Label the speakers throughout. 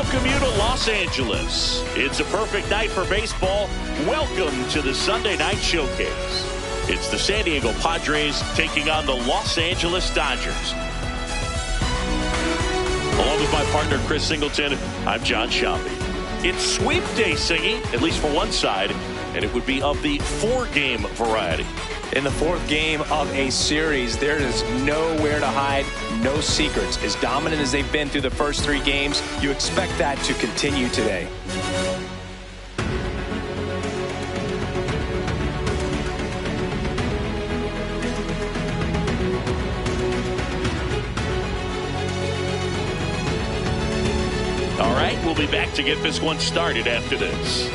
Speaker 1: welcome you to Los Angeles. It's a perfect night for baseball. Welcome to the Sunday Night Showcase. It's the San Diego Padres taking on the Los Angeles Dodgers. Along with my partner, Chris Singleton, I'm John Shambi. It's sweep day, Singy, at least for one side, and it would be of the 4-game variety.
Speaker 2: In the 4th game of a series, there is nowhere to hide, no secrets. As dominant as they've been through the first 3 games, you expect that to continue today.
Speaker 1: All right, we'll be back to get this one started after this.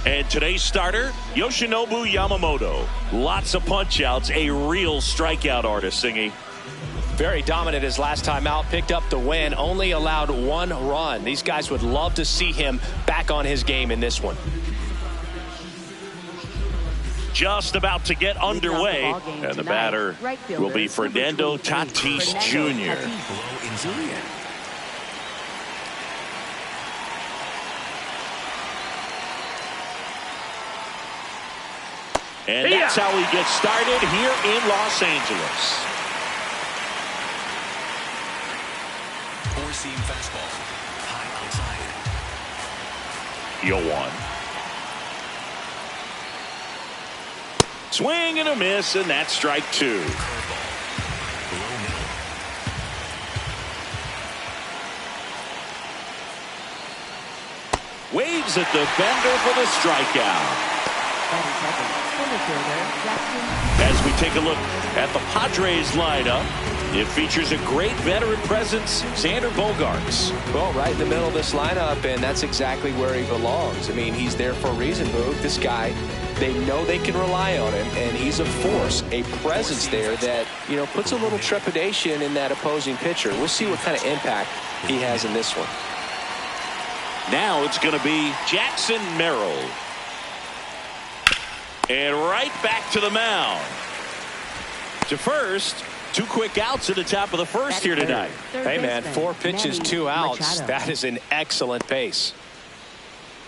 Speaker 1: And today's starter, Yoshinobu Yamamoto. Lots of punch-outs, a real strikeout artist, Singy.
Speaker 2: Very dominant his last time out, picked up the win, only allowed 1 run. These guys would love to see him back on his game in this one.
Speaker 1: Just about to get underway, and the batter will be Fernando Tatis Jr. And that's how he gets started here in Los Angeles.
Speaker 3: 4-seam fastball, high outside.
Speaker 1: 0-1. Swing and a miss, and that's strike 2.
Speaker 3: Curveball, low middle.
Speaker 1: Waves at the bender for the strikeout. As we take a look at the Padres lineup, it features a great veteran presence, Xander Bogaerts.
Speaker 2: Well, right in the middle of this lineup, and that's exactly where he belongs. I mean, he's there for a reason, Boog. This guy, they know they can rely on him, and he's a force, a presence there that, you know, puts a little trepidation in that opposing pitcher. We'll see what kind of impact he has in this one.
Speaker 1: Now it's going to be Jackson Merrill. And right back to the mound. To first, 2 quick outs at the top of the first here tonight.
Speaker 2: Hey, man, 4 pitches, 2 outs. That is an excellent pace.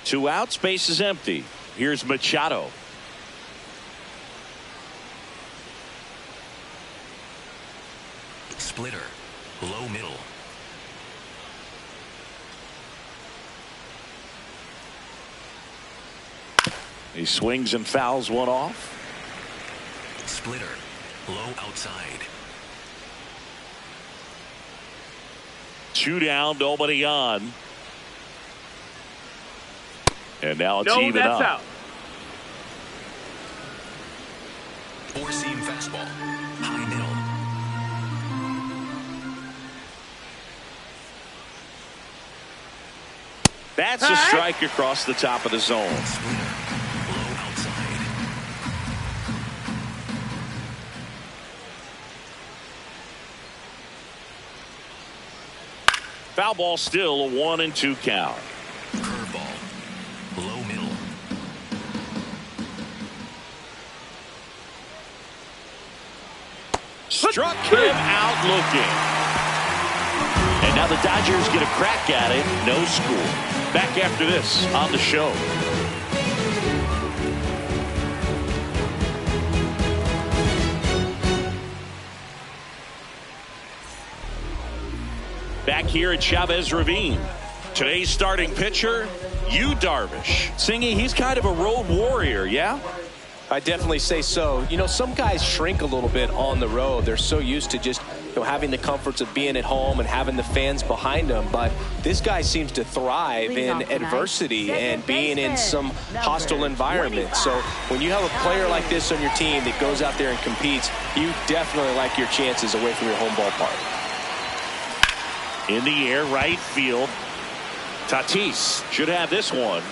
Speaker 1: 2 outs, base is empty. Here's Machado.
Speaker 3: Splitter, low middle.
Speaker 1: He swings and fouls one off.
Speaker 3: Splitter, low outside.
Speaker 1: 2 down, nobody on. And now it's even up.
Speaker 4: Out.
Speaker 3: 4-seam fastball, high middle.
Speaker 1: That's a strike across the top of the zone.
Speaker 3: Splitter, low outside.
Speaker 1: Foul ball, still a 1-2 count.
Speaker 3: Curveball, low middle.
Speaker 1: Struck him out looking. And now the Dodgers get a crack at it. No score. Back after this on the show. Back here at Chavez Ravine. Today's starting pitcher, Yu Darvish. Singy, he's kind of a road warrior, yeah?
Speaker 2: I definitely say so. You know, some guys shrink a little bit on the road. They're so used to just, you know, having the comforts of being at home and having the fans behind them. But this guy seems to thrive in adversity and being in some hostile environment. So when you have a player like this on your team that goes out there and competes, you definitely like your chances away from your home ballpark.
Speaker 1: In the air, right field. Tatis should have this one.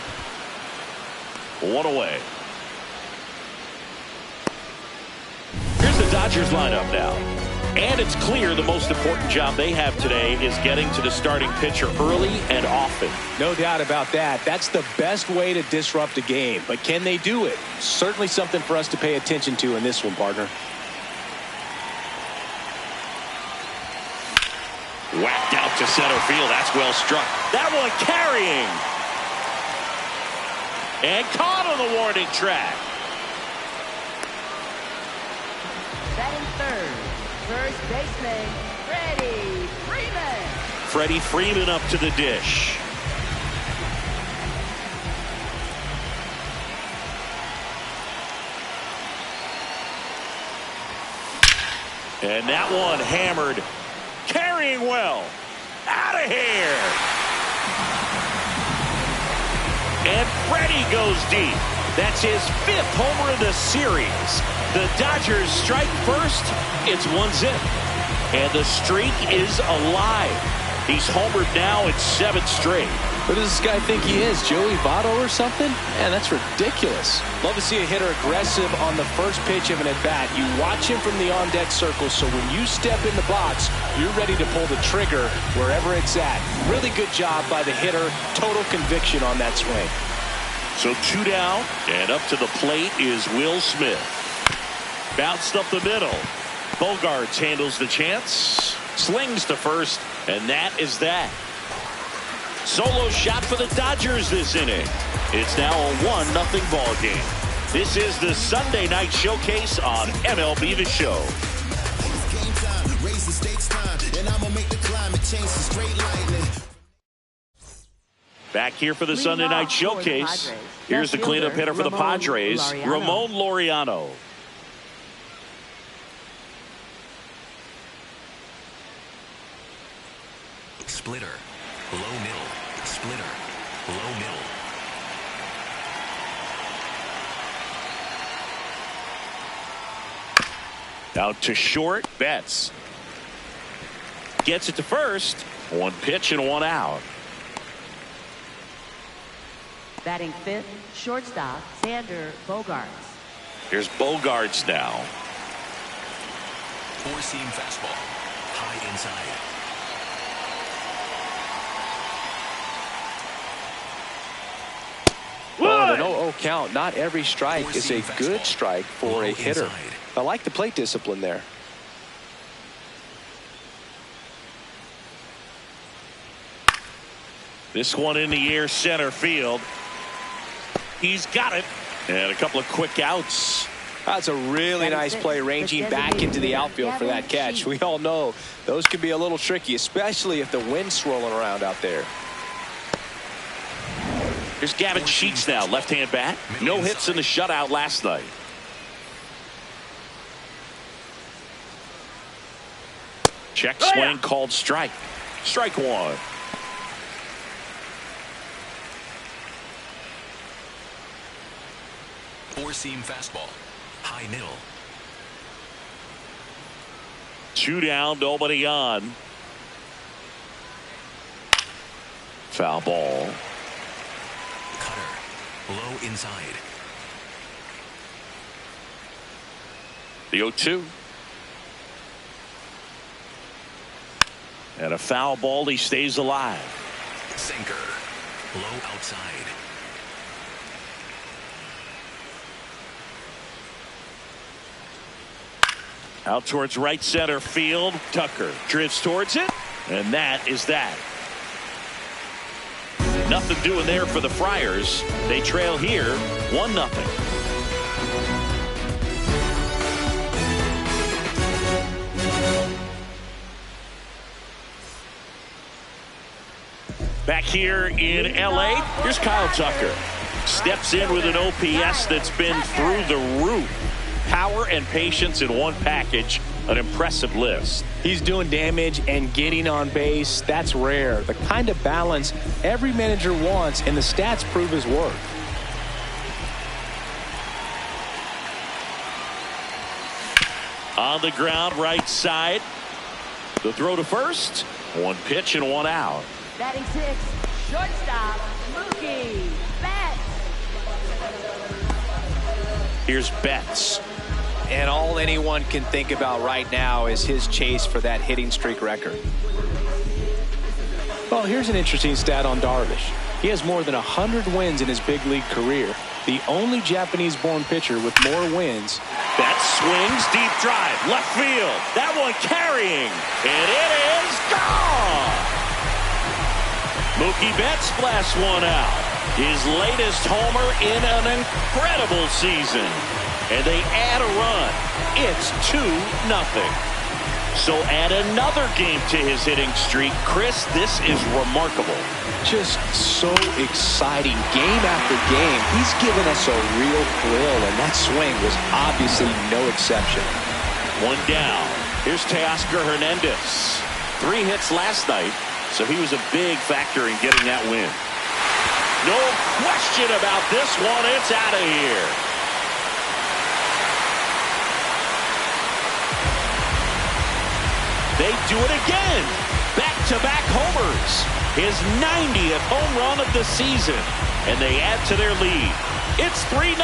Speaker 1: 1 away. Here's the Dodgers lineup now. And it's clear the most important job they have today is getting to the starting pitcher early and often.
Speaker 2: No doubt about that. That's the best way to disrupt a game. But can they do it? Certainly something for us to pay attention to in this one, partner.
Speaker 1: to center field. That's well struck. That one carrying. And caught on the warning track.
Speaker 4: Batting third, first baseman, Freddie Freeman.
Speaker 1: Freddie Freeman up to the dish. And that one hammered. Carrying well. Out of here. And Freddie goes deep. That's his 5th homer of the series. The Dodgers strike first. It's 1-0. And the streak is alive. He's homered now in 7 straight.
Speaker 2: Who does this guy think he is, Joey Votto or something? Man, that's ridiculous. Love to see a hitter aggressive on the first pitch of an at-bat. You watch him from the on-deck circle, so when you step in the box, you're ready to pull the trigger wherever it's at. Really good job by the hitter. Total conviction on that swing.
Speaker 1: So 2 down, and up to the plate is Will Smith. Bounced up the middle. Bogarts handles the chance. Slings to first, and that is that. Solo shot for the Dodgers this inning. It's now a 1-0 ball game. This is the Sunday Night Showcase on MLB The Show. Back here for the Sunday Night Showcase. Here's the cleanup hitter for the Padres, Ramon Laureano.
Speaker 3: Splitter. Low middle. Splitter. Low middle.
Speaker 1: Out to short. Betts gets it to first. 1 pitch and 1 out.
Speaker 4: Batting 5th, shortstop, Xander Bogarts.
Speaker 1: Here's Bogarts now.
Speaker 3: 4-seam fastball. High inside.
Speaker 2: Well, the 0-0 count. Not every strike is a good strike for a hitter. I like the plate discipline there.
Speaker 1: This one in the air, center field. He's got it. And a couple of quick outs.
Speaker 2: That's a really nice play, ranging back into the outfield for that catch. We all know those can be a little tricky, especially if the wind's swirling around out there.
Speaker 1: Here's Gavin Sheets now, left-hand bat. No hits in the shutout last night. Check swing called strike. Strike 1.
Speaker 3: Four-seam fastball. High middle.
Speaker 1: 2 down, nobody on. Foul ball.
Speaker 3: Cutter. Low inside.
Speaker 1: The 0-2. And a foul ball. He stays alive.
Speaker 3: Sinker. Low outside.
Speaker 1: Out towards right center field. Tucker drifts towards it. And that is that. Nothing doing there for the Friars. They trail here 1-0. Back here in LA, here's Kyle Tucker. Steps in with an OPS that's been through the roof. Power and patience in one package. An impressive list.
Speaker 2: He's doing damage and getting on base. That's rare. The kind of balance every manager wants, and the stats prove his worth.
Speaker 1: On the ground, right side. The throw to first. 1 pitch and 1 out.
Speaker 4: Batting 6th, shortstop, Mookie Betts.
Speaker 1: Here's Betts.
Speaker 2: And all anyone can think about right now is his chase for that hitting streak record. Well, here's an interesting stat on Darvish. He has more than 100 wins in his big league career. The only Japanese-born pitcher with more wins.
Speaker 1: Betts swings, deep drive, left field. That one carrying, and it is gone. Mookie Betts blasts one out. His latest homer in an incredible season. And they add a run. It's 2-0. So add another game to his hitting streak. Chris, this is remarkable.
Speaker 2: Just so exciting game after game. He's given us a real thrill, and that swing was obviously no exception.
Speaker 1: One down. Here's Teoscar Hernandez. 3 hits last night, so he was a big factor in getting that win. No question about this one. It's out of here. They do it again. Back-to-back homers. His 90th home run of the season. And they add to their lead. It's 3-0.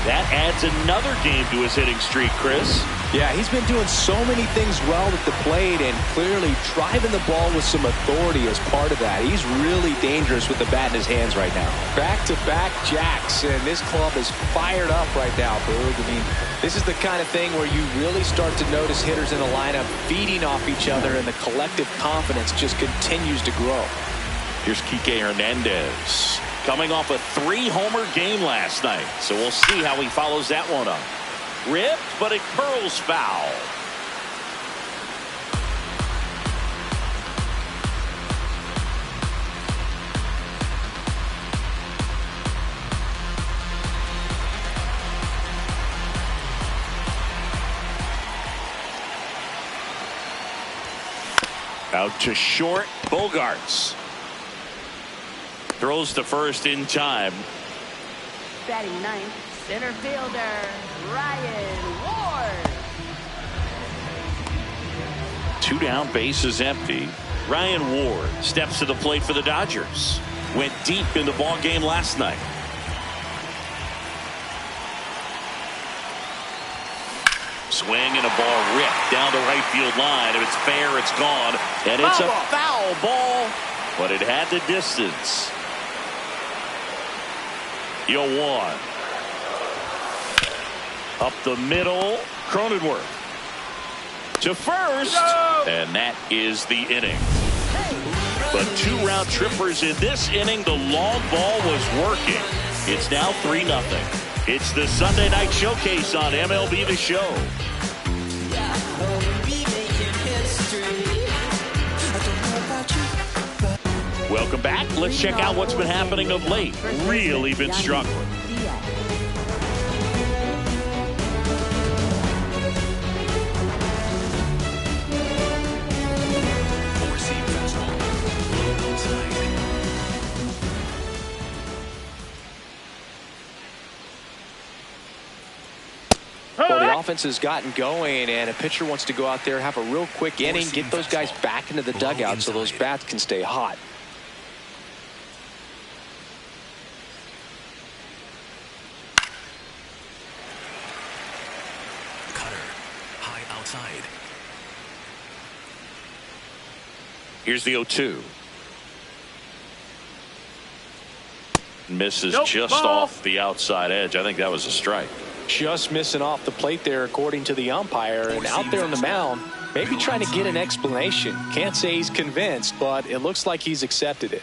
Speaker 1: That adds another game to his hitting streak, Chris.
Speaker 2: Yeah, he's been doing so many things well at the plate and clearly driving the ball with some authority as part of that. He's really dangerous with the bat in his hands right now. Back-to-back jacks, and this club is fired up right now, Boog. I mean, this is the kind of thing where you really start to notice hitters in a lineup feeding off each other, and the collective confidence just continues to grow.
Speaker 1: Here's Kike Hernandez, coming off a 3-homer game last night. So we'll see how he follows that one up. Ripped, but it curls foul. Out to short, Bogarts. Throws to first in time.
Speaker 4: Batting ninth, center fielder, Ryan Ward.
Speaker 1: 2 down, bases empty. Ryan Ward steps to the plate for the Dodgers. Went deep in the ball game last night. Swing and a ball ripped down the right field line. If it's fair, it's gone. And it's a foul ball, but it had the distance. 0-1. Up the middle, Cronenworth to first, and that is the inning. But 2 round trippers in this inning. The long ball was working. It's now 3-0. It's the Sunday Night Showcase on MLB The Show. Welcome back. Let's check out what's been happening of late. Really been struggling.
Speaker 2: Well, the offense has gotten going, and a pitcher wants to go out there, have a real quick inning, get those guys back into the dugout so those bats can stay hot.
Speaker 3: Cutter, high outside.
Speaker 1: Here's the 0-2. Misses just off the outside edge. I think that was a strike.
Speaker 2: Just missing off the plate there, according to the umpire, and out there on the mound, maybe trying to get an explanation. Can't say he's convinced, but it looks like he's accepted it.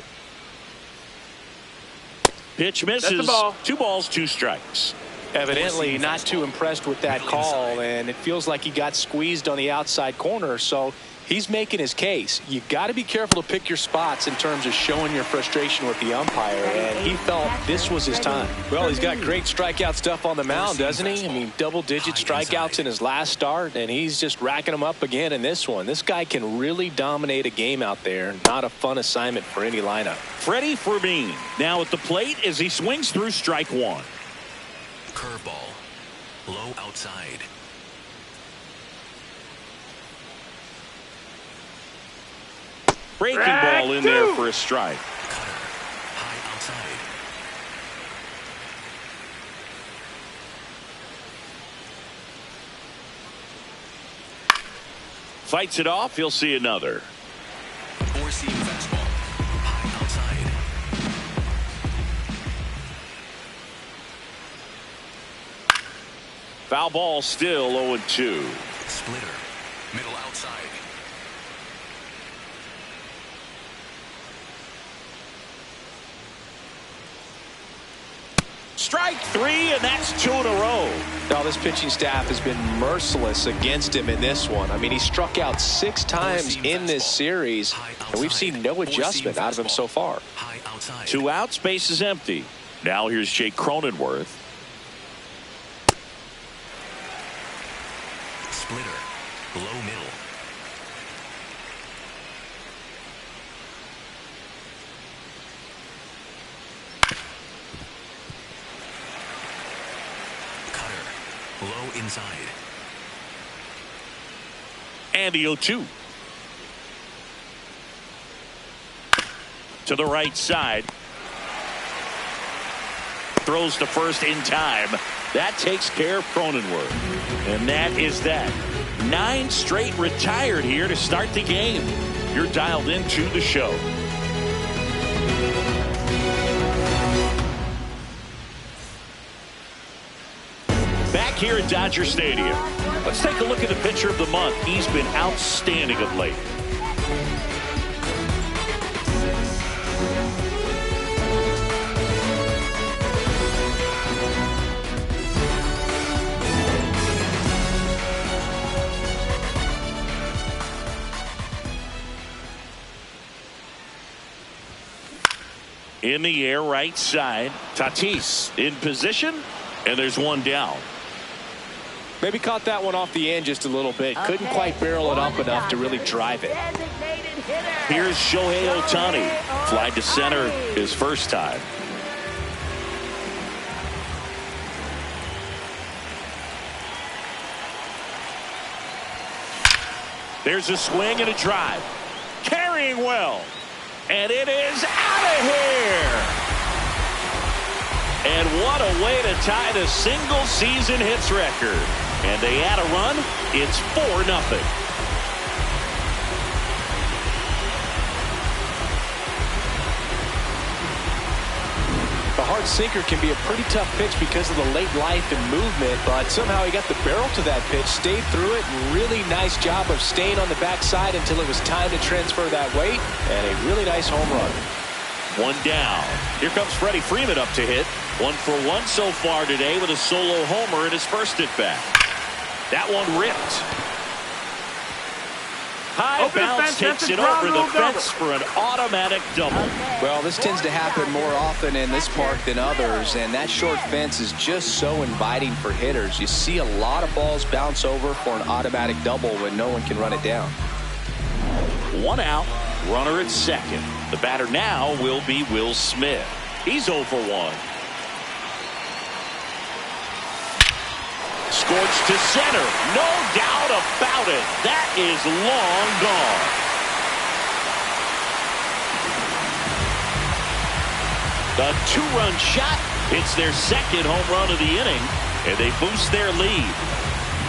Speaker 1: Pitch misses. 2 balls, 2 strikes.
Speaker 2: Evidently not too impressed with that call, and it feels like he got squeezed on the outside corner, so he's making his case. You got to be careful to pick your spots in terms of showing your frustration with the umpire, and he felt this was his time. Well, he's got great strikeout stuff on the mound, doesn't he? I mean, double-digit strikeouts in his last start, and he's just racking them up again in this one. This guy can really dominate a game out there. Not a fun assignment for any lineup.
Speaker 1: Freddie Fermin now at the plate as he swings through strike 1.
Speaker 3: Curveball, low outside.
Speaker 1: Breaking ball in there for a strike.
Speaker 3: Cutter, high outside.
Speaker 1: Fights it off. He'll see another.
Speaker 3: 4-seam fastball, high outside.
Speaker 1: Foul ball still 0-2.
Speaker 3: Splitter, middle outside.
Speaker 1: Strike three, and that's 2 in a row.
Speaker 2: Now, this pitching staff has been merciless against him in this one. I mean, he struck out 6 times in this series, and we've seen no adjustment out of him so far.
Speaker 1: 2 outs, base is empty. Now here's Jake Cronenworth.
Speaker 3: Splitter, low middle. Cutter, low inside.
Speaker 1: And the 0-2. To the right side. Throws to first in time. That takes care of Cronenworth. And that is that. 9 straight retired here to start the game. You're dialed into the show. Back here at Dodger Stadium. Let's take a look at the pitcher of the month. He's been outstanding of late. In the air, right side. Tatis in position, and there's one down.
Speaker 2: Maybe caught that one off the end just a little bit. Couldn't quite barrel it up enough to really drive it.
Speaker 1: Here's Shohei Ohtani. Fly to center his first time. There's a swing and a drive. Carrying well. And it is out of here. And what a way to tie the single season hits record. And they add a run. It's 4-0.
Speaker 2: The hard sinker can be a pretty tough pitch because of the late life and movement, but somehow he got the barrel to that pitch, stayed through it, and really nice job of staying on the backside until it was time to transfer that weight, and a really nice home run.
Speaker 1: 1 down. Here comes Freddie Freeman up to hit. 1 for 1 so far today with a solo homer in his first at bat. That one ripped. High bounce takes it over the fence for an automatic double.
Speaker 2: Well, this tends to happen more often in this park than others, and that short fence is just so inviting for hitters. You see a lot of balls bounce over for an automatic double when no one can run it down.
Speaker 1: 1 out, runner at second. The batter now will be Will Smith. He's 0 for 1. Scorched to center. No doubt about it. That is long gone. The 2-run shot hits their second home run of the inning, and they boost their lead.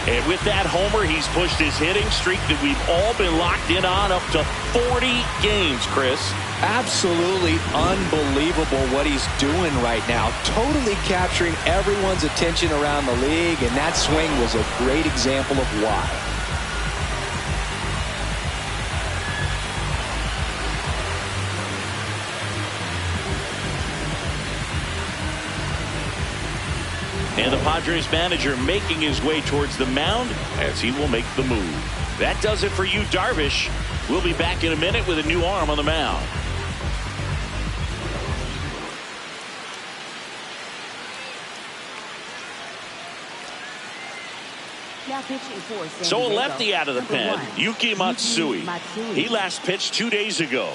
Speaker 1: And with that homer, he's pushed his hitting streak that we've all been locked in on up to 40 games, Chris.
Speaker 2: Absolutely unbelievable what he's doing right now. Totally capturing everyone's attention around the league, and that swing was a great example of why.
Speaker 1: And the Padres manager making his way towards the mound as he will make the move. That does it for you, Darvish. We'll be back in a minute with a new arm on the mound. So a lefty out of the pen, Yuki Matsui. He last pitched 2 days ago.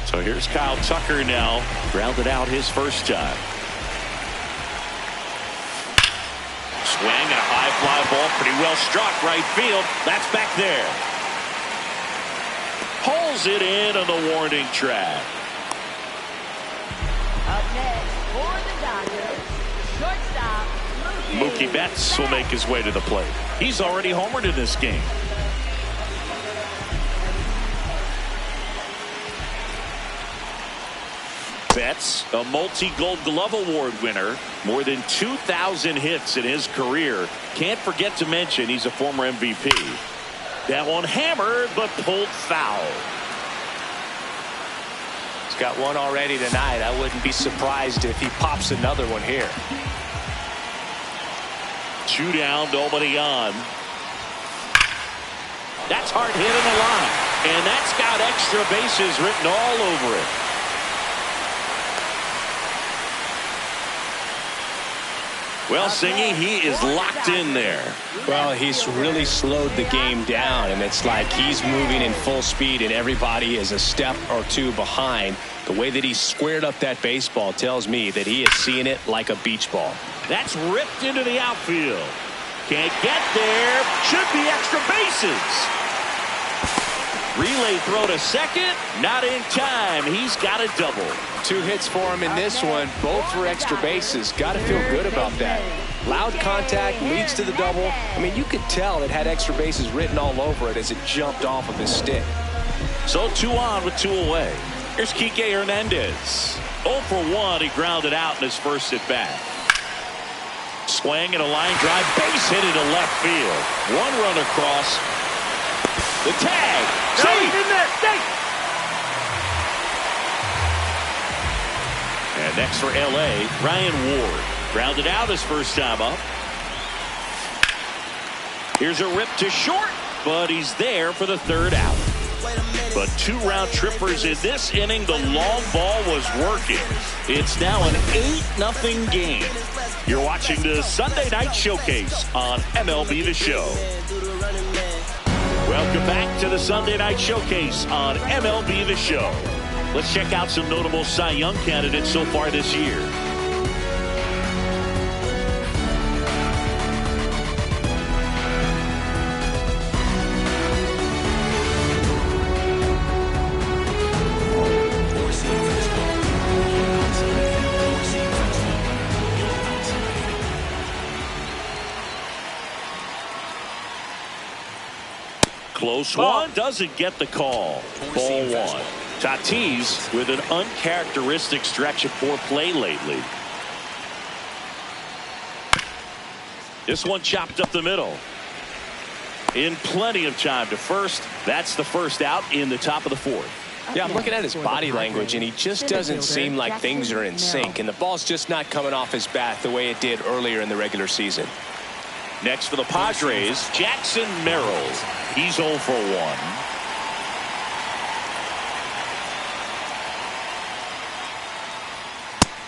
Speaker 1: So here's Kyle Tucker now, grounded out his first time. Swing and a high fly ball, pretty well struck right field. That's back there. Pulls it in on the warning track.
Speaker 4: Up next for the Dodgers, shortstop
Speaker 1: Mookie Betts will make his way to the plate. He's already homered in this game. Betts, a multi-Gold Glove Award winner, more than 2,000 hits in his career. Can't forget to mention he's a former MVP. That one hammered but pulled foul.
Speaker 2: He's got one already tonight. I wouldn't be surprised if he pops another one here.
Speaker 1: 2 down, nobody on. That's hard hit in the line, and that's got extra bases written all over it. Well, Singy, he is locked in there.
Speaker 2: Well, he's really slowed the game down, and it's like he's moving in full speed, and everybody is a step or two behind. The way that he squared up that baseball tells me that he is seeing it like a beach ball.
Speaker 1: That's ripped into the outfield. Can't get there. Should be extra bases. Relay throw to second. Not in time. He's got a double.
Speaker 2: 2 hits for him in this one. Both for extra bases. Got to feel good about that. Loud contact leads to the double. I mean, you could tell it had extra bases written all over it as it jumped off of his stick.
Speaker 1: So 2 on with 2 away. Here's Kike Hernandez. 0 for 1. He grounded out in his first at bat. Swing and a line drive. Base hit into left field. 1 run across. The tag. Safe. In there. Safe. And next for L.A., Ryan Ward. Grounded out his first time up. Here's a rip to short, but he's there for the 3rd out. But 2 round trippers in this inning. The long ball was working. It's now an 8-0 game. You're watching the Sunday Night Showcase on MLB The Show. Welcome back to the Sunday Night Showcase on MLB The Show. Let's check out some notable Cy Young candidates so far this year. Close one, doesn't get the call. Ball 1. Tatis with an uncharacteristic stretch of poor play lately. This one chopped up the middle. In plenty of time to first. That's the first out in the top of the 4th.
Speaker 2: Yeah, I'm looking at his body language, and he just doesn't seem like things are in sync, and the ball's just not coming off his bat the way it did earlier in the regular season.
Speaker 1: Next for the Padres, Jackson Merrill. He's 0 for 1.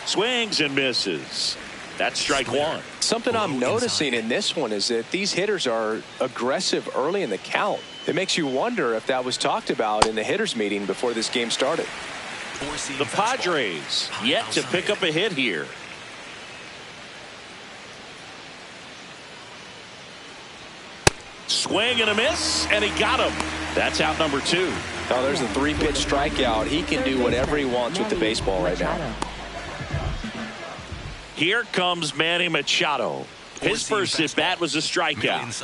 Speaker 1: Swings and misses. That's strike 1.
Speaker 2: Something I'm noticing in this one is that these hitters are aggressive early in the count. It makes you wonder if that was talked about in the hitters meeting before this game started.
Speaker 1: The Padres yet to pick up a hit here. Swing and a miss, and he got him. That's out number 2.
Speaker 2: Oh, there's a 3-pitch strikeout. He can do whatever he wants with the baseball right now.
Speaker 1: Here comes Manny Machado. His first at bat was a strikeout.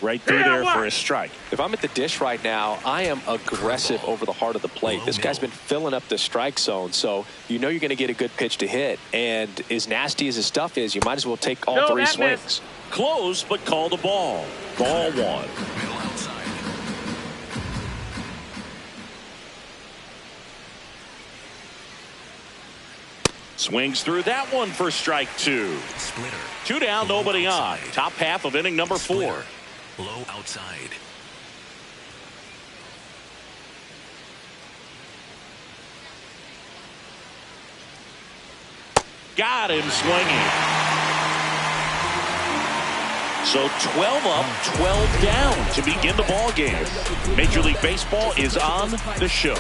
Speaker 1: Right through there for a strike.
Speaker 2: If I'm at the dish right now, I am aggressive over the heart of the plate. This guy's been filling up the strike zone, so you know you're going to get a good pitch to hit. And as nasty as his stuff is, you might as well take all 3 swings.
Speaker 1: Close, but call the ball. Ball 1. Swings through that one for strike 2. 2 down, nobody on. Top half of inning number 4.
Speaker 3: Low outside.
Speaker 1: Got him swinging. So 12 up, 12 down to begin the ball game. Major League Baseball is on the show.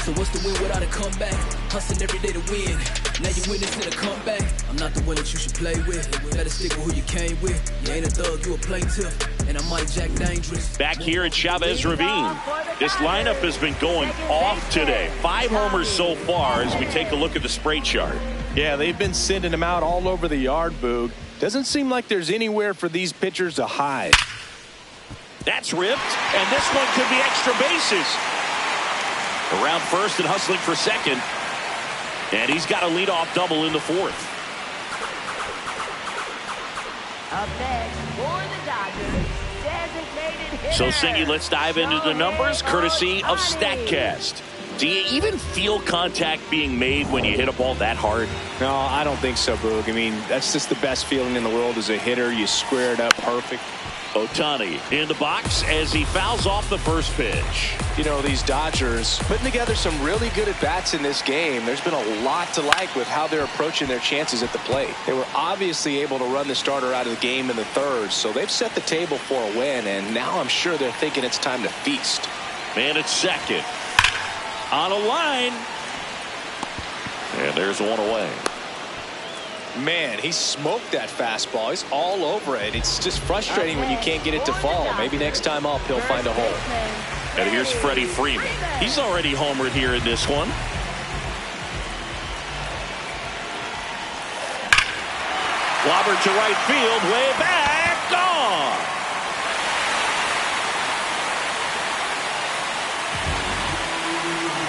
Speaker 5: So what's the win without a comeback? Hustling every day to win. Now you win this in a comeback. I'm not the one that you should play with. Better stick with who you came with. You ain't a thug, you a plaintiff. And I might Jack dangerous.
Speaker 1: Back here at Chavez Ravine. This lineup has been going off today. 5 homers so far as we take a look at the spray chart.
Speaker 2: Yeah, they've been sending them out all over the yard, Boog. Doesn't seem like there's anywhere for these pitchers to hide.
Speaker 1: That's ripped, and this one could be extra bases. Around first and hustling for second. And he's got a leadoff double in the fourth.
Speaker 4: Up next for the Dodgers, designated hitter.
Speaker 1: So, Singy, let's dive into the numbers, courtesy of StatCast. Do you even feel contact being made when you hit a ball that hard?
Speaker 2: No, I don't think so, Boog. I mean, that's just the best feeling in the world as a hitter. You square it up perfect.
Speaker 1: Ohtani in the box as he fouls off the first pitch.
Speaker 2: You know, these Dodgers putting together some really good at-bats in this game. There's been a lot to like with how they're approaching their chances at the plate. They were obviously able to run the starter out of the game in the third, so they've set the table for a win, and now I'm sure they're thinking it's time to feast.
Speaker 1: Man at second. On a line. And there's one away.
Speaker 2: Man, he smoked that fastball. He's all over it. It's just frustrating when you can't get it to fall. Maybe next time up he'll find a hole.
Speaker 1: And here's Freddie Freeman. He's already homered here in this one. Clobbered to right field, way back, gone.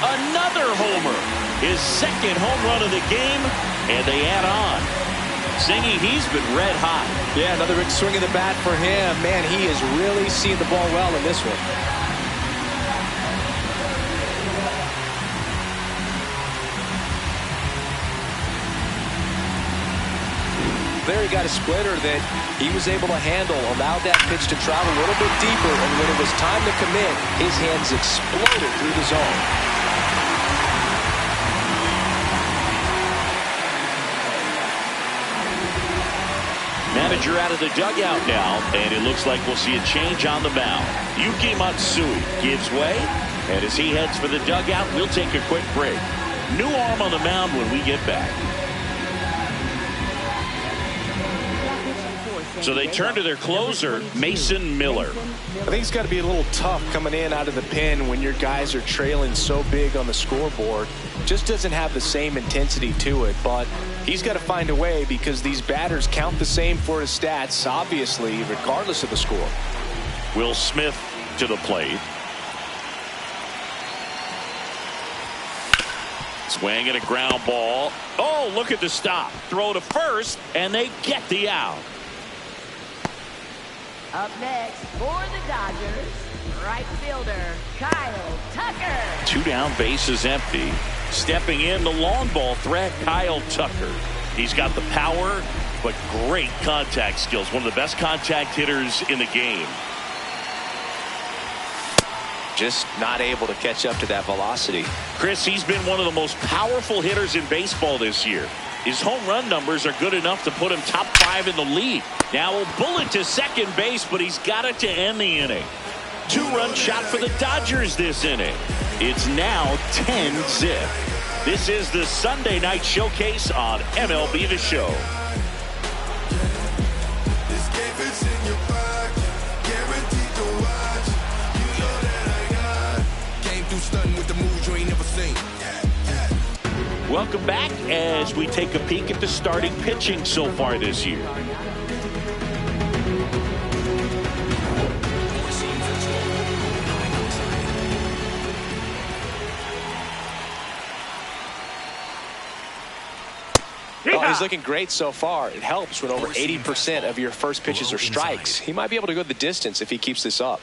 Speaker 1: Another homer. His second home run of the game, and they add on. Singy, he's been red hot.
Speaker 2: Yeah, another big swing of the bat for him. Man, he has really seen the ball well in this one. There he got a splitter that he was able to handle, allowed that pitch to travel a little bit deeper, and when it was time to commit, his hands exploded through the zone.
Speaker 1: Manager out of the dugout now, and it looks like we'll see a change on the mound. Yuki Matsui gives way, and as he heads for the dugout, we'll take a quick break. New arm on the mound when we get back. So they turn to their closer, Mason Miller.
Speaker 2: I think it's got to be a little tough coming in out of the pen when your guys are trailing so big on the scoreboard. Just doesn't have the same intensity to it, but he's got to find a way because these batters count the same for his stats, obviously, regardless of the score.
Speaker 1: Will Smith to the plate. Swing and a ground ball. Oh, look at the stop. Throw to first, and they get the out.
Speaker 4: Up next for the Dodgers, right fielder Kyle Tucker.
Speaker 1: 2 down, bases empty. Stepping in, the long ball threat, Kyle Tucker. He's got the power, but great contact skills. One of the best contact hitters in the game.
Speaker 2: Just not able to catch up to that velocity.
Speaker 1: Chris, he's been one of the most powerful hitters in baseball this year. His home run numbers are good enough to put him top 5 in the league. Now a bullet to second base, but he's got it to end the inning. 2-run shot for the Dodgers this inning. It's now 10-zip. This is the Sunday night showcase on MLB The Show. Welcome back as we take a peek at the starting pitching so far this year.
Speaker 2: Oh, he's looking great so far. It helps when over 80% of your first pitches are strikes. He might be able to go the distance if he keeps this up.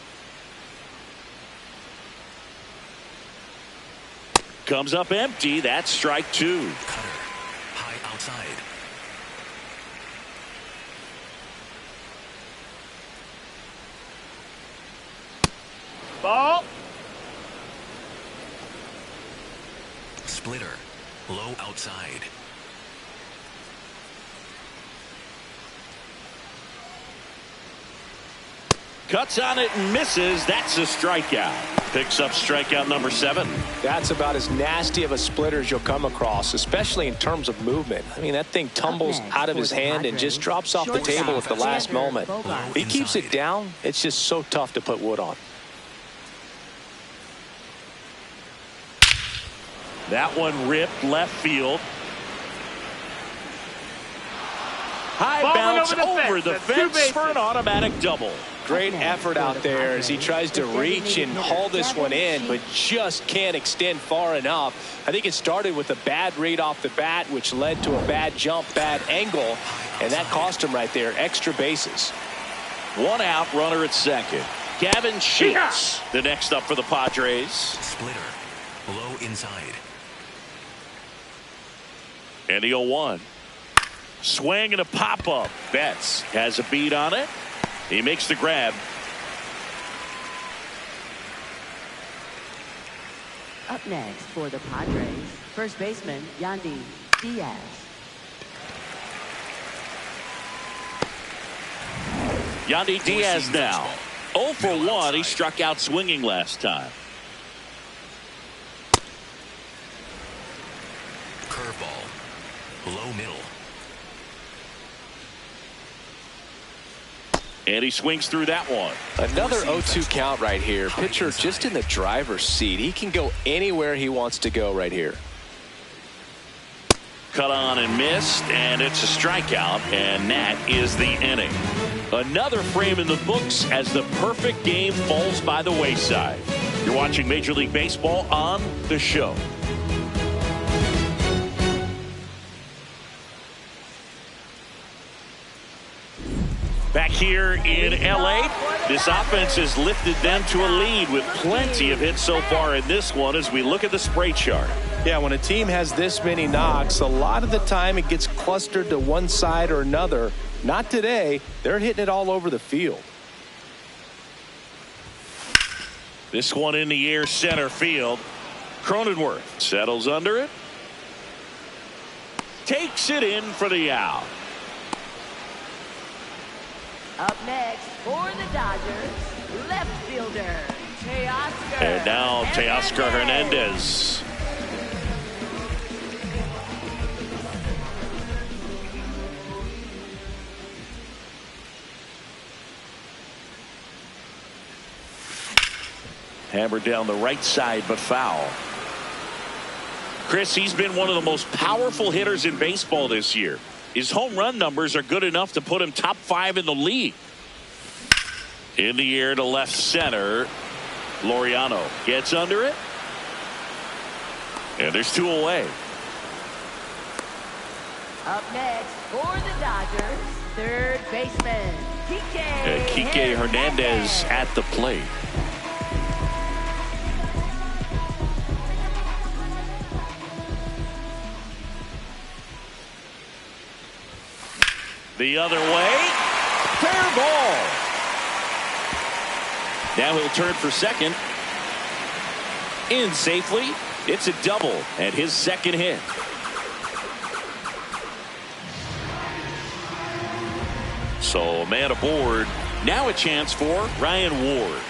Speaker 1: Comes up empty. That's strike 2.
Speaker 3: Cutter. High outside.
Speaker 1: Ball.
Speaker 3: Splitter. Low outside.
Speaker 1: Cuts on it and misses. That's a strikeout. Picks up strikeout number 7.
Speaker 2: That's about as nasty of a splitter as you'll come across, especially in terms of movement. I mean, that thing tumbles out of his hand and just drops off the table at the last moment. If he keeps it down, it's just so tough to put wood on.
Speaker 1: That one ripped left field. High bounce over the fence for an automatic double.
Speaker 2: Great effort out there as he tries to reach and haul this one in, but just can't extend far enough. I think it started with a bad read off the bat, which led to a bad jump, bad angle, and that cost him right there. Extra bases.
Speaker 1: 1 out, runner at second. Gavin Sheets, the next up for the Padres.
Speaker 3: Splitter. Low inside.
Speaker 1: And the 0-1. Swing and a pop-up. Betts has a beat on it. He makes the grab.
Speaker 4: Up next for the Padres, first baseman Yandy Diaz.
Speaker 1: Yandy Diaz now. 0 for 1. He struck out swinging last time.
Speaker 3: Curveball. Low middle.
Speaker 1: And he swings through that one.
Speaker 2: Another 0-2 count right here. Pitcher just in the driver's seat. He can go anywhere he wants to go right here.
Speaker 1: Cut on and missed, and it's a strikeout, and that is the inning. Another frame in the books as the perfect game falls by the wayside. You're watching Major League Baseball on The Show. Back here in L.A., this offense has lifted them to a lead with plenty of hits so far in this one as we look at the spray chart.
Speaker 2: Yeah, when a team has this many knocks, a lot of the time it gets clustered to one side or another. Not today. They're hitting it all over the field.
Speaker 1: This one in the air, center field. Cronenworth settles under it. Takes it in for the out.
Speaker 4: Up next for the Dodgers, left fielder Teoscar.
Speaker 1: And now Teoscar Hernandez. Hammered down the right side, but foul. Chris, he's been one of the most powerful hitters in baseball this year. His home run numbers are good enough to put him top 5 in the league. In the air to left center. Laureano gets under it. And there's 2 away.
Speaker 4: Up next for the Dodgers, third baseman Kike.
Speaker 1: And Kike Hernandez at the plate. The other way. Fair ball. Now he'll turn for second. In safely. It's a double and his second hit. So man aboard. Now a chance for Ryan Ward.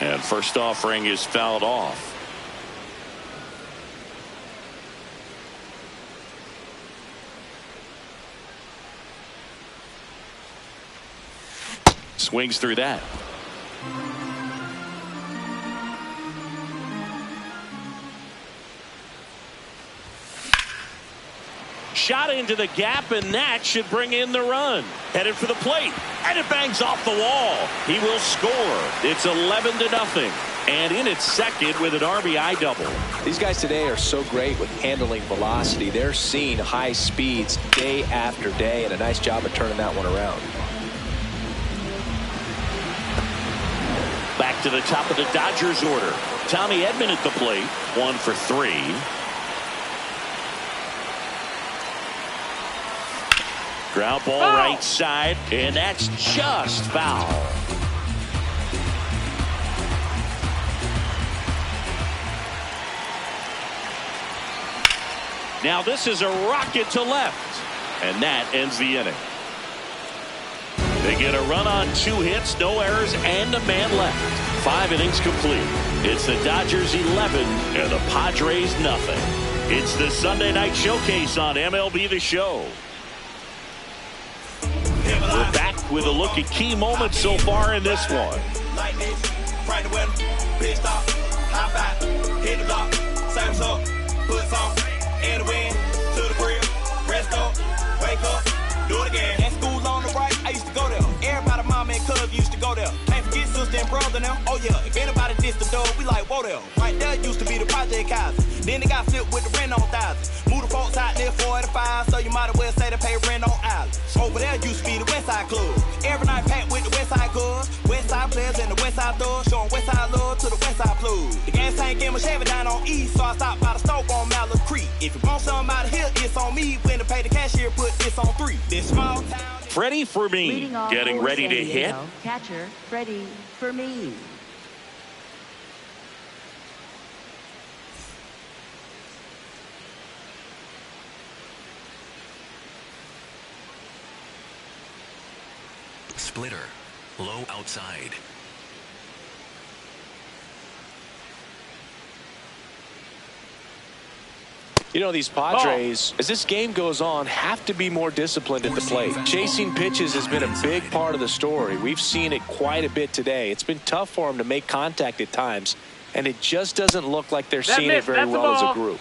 Speaker 1: And first offering is fouled off. Swings through that. Shot into the gap, and that should bring in the run. Headed for the plate, and it bangs off the wall. He will score. It's 11-0, and in its second with an RBI double.
Speaker 2: These guys today are so great with handling velocity. They're seeing high speeds day after day, and a nice job of turning that one around.
Speaker 1: Back to the top of the Dodgers order. Tommy Edman at the plate. 1 for 3. Ground ball right side, and that's just foul. Now this is a rocket to left, and that ends the inning. They get a run on 2 hits, no errors, and a man left. 5 innings complete. It's the Dodgers 11 and the Padres nothing. It's the Sunday night showcase on MLB The Show. We're back with a look at key moments so far in this one.
Speaker 6: Like this, right the weather, pit stop, hop out, hit the block, same up, put some in the wind, to the grill, rest up, wake up, do it again. go there. Can't forget sister and brother now. Oh yeah, if anybody diss the dog, we like, whoa there. Right there used to be the Project Kaiser. Then they got flipped with the rent on thousands. Move the folks out there 45, so you might as well say they pay rent on island. Over there used to be the West Side Club. Every night packed with the West Side Cubs. West Side players and the West Side thugs, showing West Side love to the West Side plug. The gas tank in my Chevy down on East, so I stopped by the stove on Mallard Creek. If you want something out of here, it's on me. When to pay the cashier, put this on 3. This small town.
Speaker 1: Freddie for me, getting ready to hit.
Speaker 4: Catcher, Freddie for me.
Speaker 3: Splitter. Low outside.
Speaker 2: You know, these Padres, as this game goes on, have to be more disciplined at the plate. Chasing pitches has been a big part of the story. We've seen it quite a bit today. It's been tough for them to make contact at times, and it just doesn't look like they're seeing it very well as a group.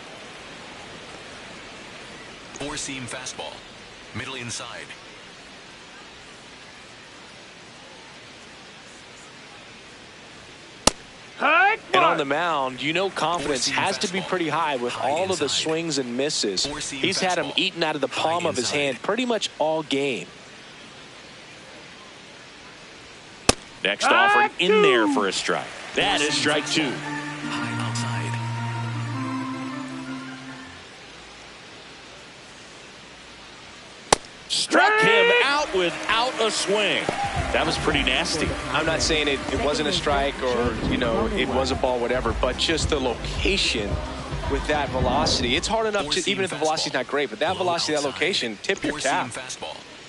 Speaker 3: Four-seam fastball. Middle inside.
Speaker 2: And on the mound, you know confidence has to be pretty high with all of the swings and misses. He's had them eaten out of the palm of his hand pretty much all game.
Speaker 1: Next offering in there for a strike. That is strike 2.
Speaker 3: High outside.
Speaker 1: Struck him out without a swing. That was pretty nasty.
Speaker 2: I'm not saying it wasn't a strike or, you know, it was a ball, whatever, but just the location with that velocity. It's hard enough to, even if the velocity's not great, but that velocity, that location, tip your cap.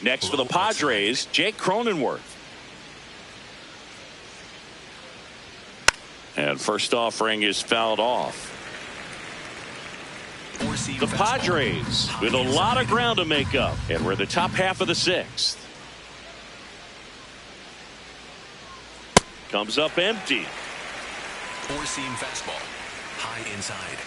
Speaker 1: Next for the Padres, Jake Cronenworth. And first offering is fouled off. The Padres with a lot of ground to make up, and we're in the top half of the 6th. Comes up empty.
Speaker 3: Four-seam fastball. High inside.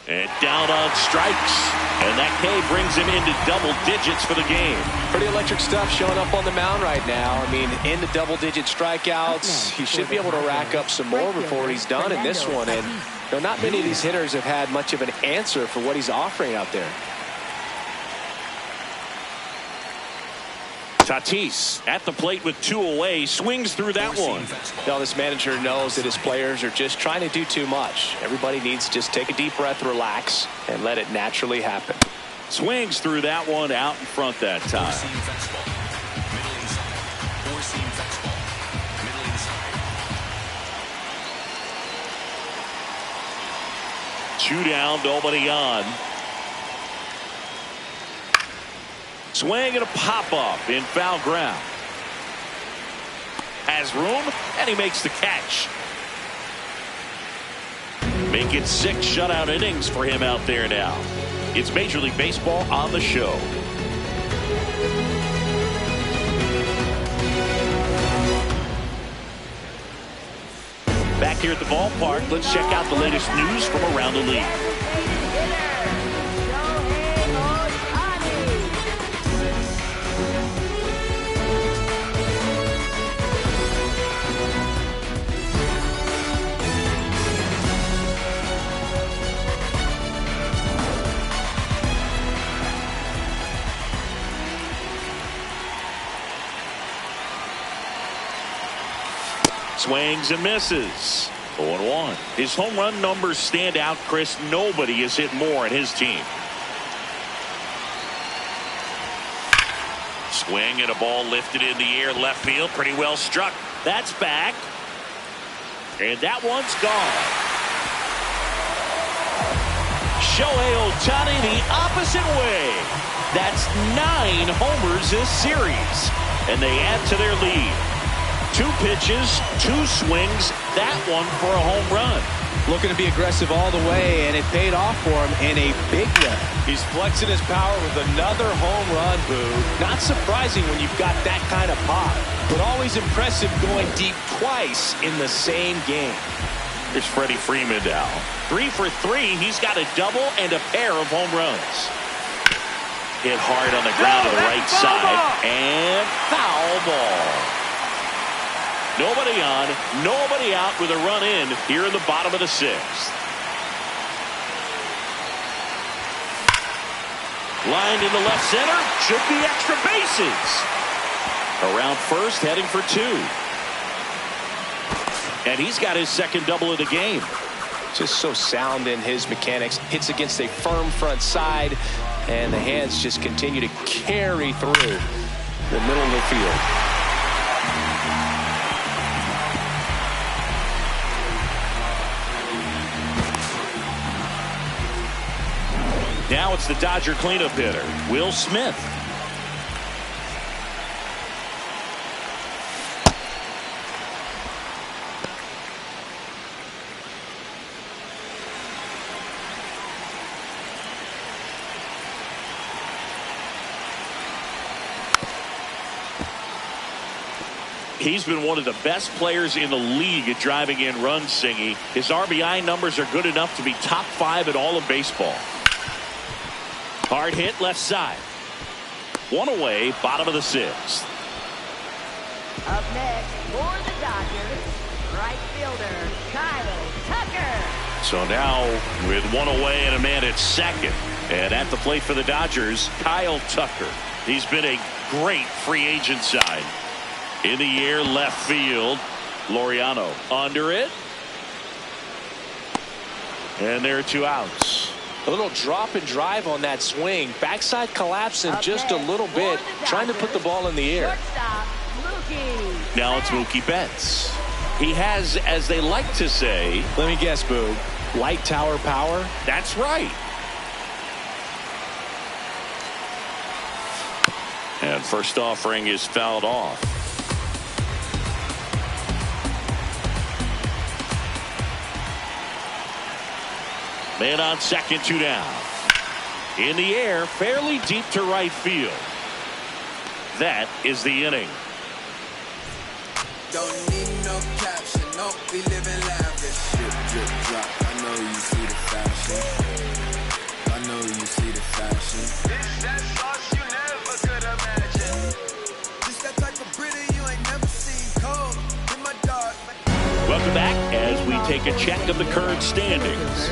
Speaker 1: And down on strikes. And that K brings him into double digits for the game.
Speaker 2: Pretty electric stuff showing up on the mound right now. I mean, into double-digit strikeouts. He should be able to rack up some more before he's done in this one. And you know, not many of these hitters have had much of an answer for what he's offering out there.
Speaker 1: Tatis at the plate with 2 away, swings through that one.
Speaker 2: Now this manager knows that his players are just trying to do too much. Everybody needs to just take a deep breath, relax, and let it naturally happen.
Speaker 1: Swings through that one out in front that time.
Speaker 3: Four-seam fastball. Middle inside. Four-seam fastball. Middle inside.
Speaker 1: 2 down, nobody on. Swing and a pop-up in foul ground. Has room, and he makes the catch. Make it 6 shutout innings for him out there now. It's Major League Baseball on the show. Back here at the ballpark, let's check out the latest news from around the league. Swings and misses. 0-1. His home run numbers stand out, Chris. Nobody has hit more in his team. Swing and a ball lifted in the air, left field, pretty well struck. That's back. And that one's gone. Shohei Ohtani the opposite way. That's 9 homers this series. And they add to their lead. 2 pitches, 2 swings, that one for a home run.
Speaker 2: Looking to be aggressive all the way, and it paid off for him in a big way. He's flexing his power with another home run, Boo. Not surprising when you've got that kind of pop, but always impressive going deep twice in the same game.
Speaker 1: Here's Freddie Freeman now. 3 for 3. He's got a double and a pair of home runs. Hit hard on the ground to the right side. And foul ball. Nobody on, nobody out with a run in here in the bottom of the sixth. Lined into left center. Should be extra bases. Around first, heading for two. And he's got his second double of the game.
Speaker 2: Just so sound in his mechanics. Hits against a firm front side. And the hands just continue to carry through the middle of the field.
Speaker 1: Now it's the Dodger cleanup hitter, Will Smith. He's been one of the best players in the league at driving in runs, Singy. His RBI numbers are good enough to be top 5 in all of baseball. Hard hit left side. One away, bottom of the sixth.
Speaker 4: Up next for the Dodgers, right fielder Kyle Tucker.
Speaker 1: So now with one away and a man at second. And at the plate for the Dodgers, Kyle Tucker. He's been a great free agent sign. In the air, left field. Laureano under it. And there are 2 outs.
Speaker 2: A little drop and drive on that swing. Backside collapsing just a little bit. Trying to put the ball in the air.
Speaker 1: Now it's Mookie Betts. He has, as they like to say.
Speaker 2: Let me guess, Boog. Light tower power?
Speaker 1: That's right. And first offering is fouled off. Man on second, 2 down. In the air, fairly deep to right field. That is the inning.
Speaker 5: Don't need no caption, no, we living lavish. Drip, drip, drop, I know you see the fashion. I know you see the fashion. It's that sauce you never could imagine. Just that type of pretty you ain't never seen. Cold in my dark.
Speaker 1: Welcome back as we take a check of the current standings.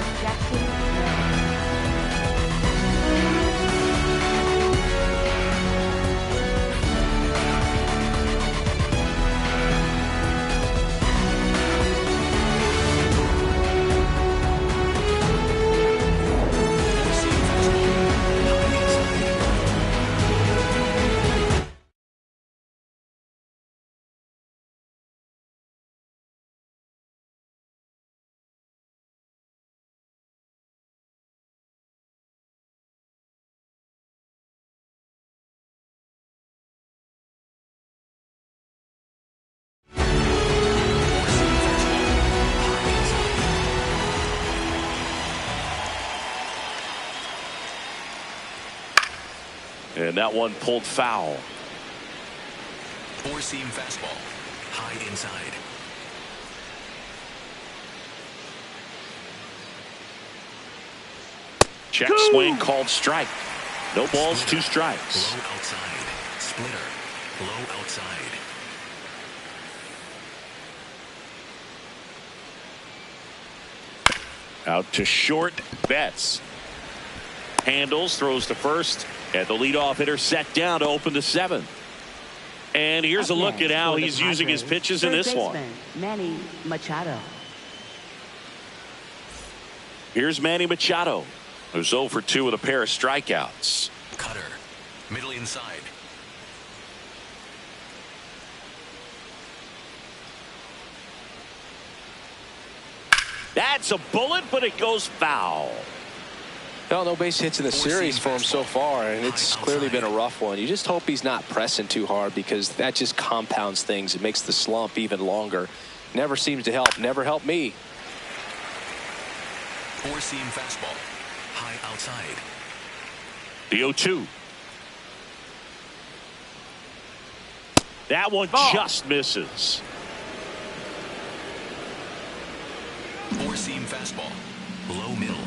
Speaker 1: And that one pulled foul.
Speaker 3: Four-seam fastball. High inside.
Speaker 1: Check swing called strike. No balls, 2 strikes.
Speaker 3: Low outside. Splitter. Low outside.
Speaker 1: Out to short, Betts. Handles, throws to first. And the leadoff hitter set down to open the 7th. And here's a look at how he's using his pitches in this one.
Speaker 4: Manny Machado.
Speaker 1: Here's Manny Machado, who's 0 for 2 with a pair of strikeouts.
Speaker 3: Cutter. Middle inside.
Speaker 1: That's a bullet, but it goes foul.
Speaker 2: Well, no base hits in the series for him so far, and it's clearly been a rough one. You just hope he's not pressing too hard, because that just compounds things. It makes the slump even longer. Never seems to help. Never helped me.
Speaker 3: Four-seam fastball. High outside.
Speaker 1: The 0-2. That one just misses.
Speaker 3: Four-seam fastball. Low middle.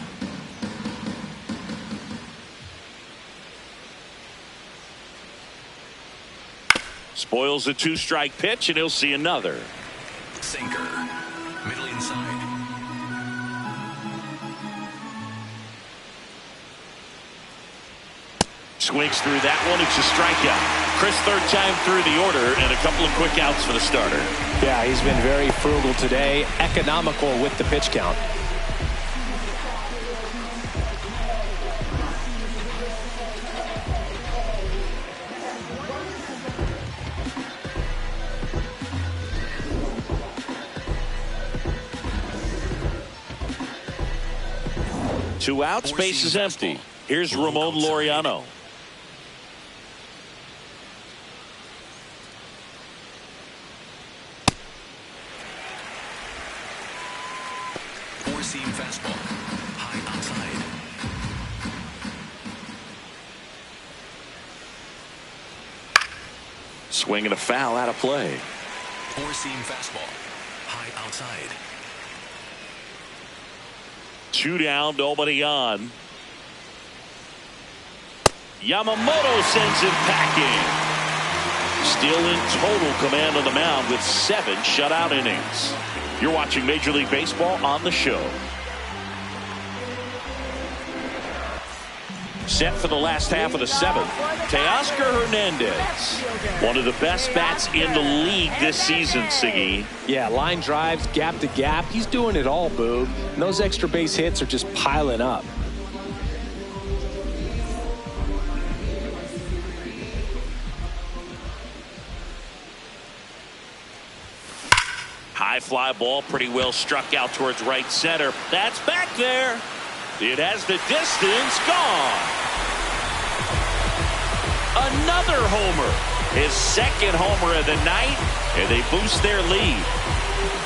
Speaker 1: Spoils a 2-strike pitch, and he'll see another.
Speaker 3: Sinker. Middle inside.
Speaker 1: Swings through that one. It's a strikeout. Chris, third time through the order, and a couple of quick outs for the starter.
Speaker 2: Yeah, he's been very frugal today, economical with the pitch count.
Speaker 1: Two outs, base is empty. Here's Ramon Laureano.
Speaker 3: Four-seam fastball. High outside.
Speaker 1: Swing and a foul out of play.
Speaker 3: Four-seam fastball. High outside.
Speaker 1: 2 down, nobody on. Yamamoto sends him packing. Still in total command on the mound with 7 shutout innings. You're watching Major League Baseball on the show. Set for the last half of the 7th. Teoscar Hernandez. One of the best bats in the league this season, Siggy.
Speaker 2: Yeah, line drives, gap to gap. He's doing it all, Boog. And those extra base hits are just piling up.
Speaker 1: High fly ball, pretty well struck out towards right center. That's back there. It has the distance, gone. Another homer. His second homer of the night, and they boost their lead.